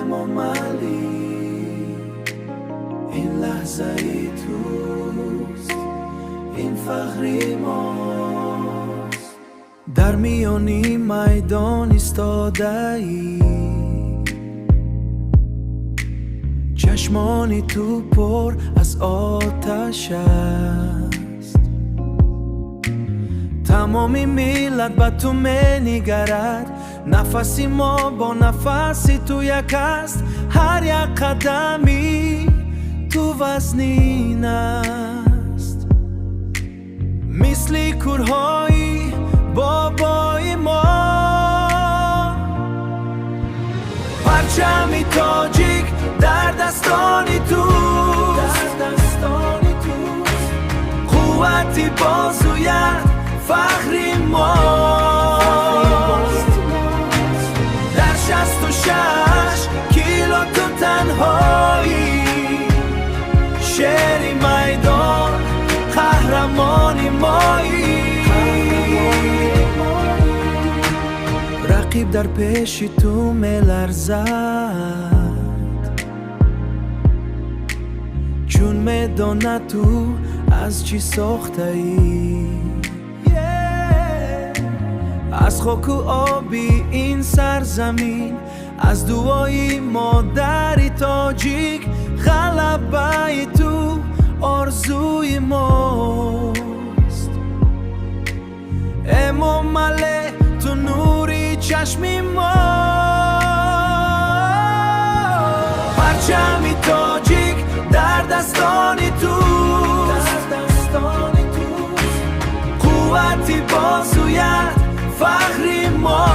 امامعلی این لحظه ای توست، این فخری ماست. در میانی میدان ایستاده ای، چشمانی تو پر از آتش است. تمامی ملت به تو می‌نگرد، نفسی ما با نفسی تو یک است. هر یک قدمی تو وزنین است، مثل کورهای بابای ما. پرچمی تاجیک در دستانی توست، قوتی بازویت فخری ماست. در 66 کیلو تو تنهایی، شعری میدان قهرمانی مایی. رقیب در پیش تو میلرزد، چون میدانه تو از چی ساخته ای. از خاک و آبی این سرزمین، از دعای مادری تاجیک، غلبه تو آرزوی ماست. امامعلی تو نوری چشمی ما، پرچمی تاجیک در دستانی توست، قوتی بازویت فخری ما.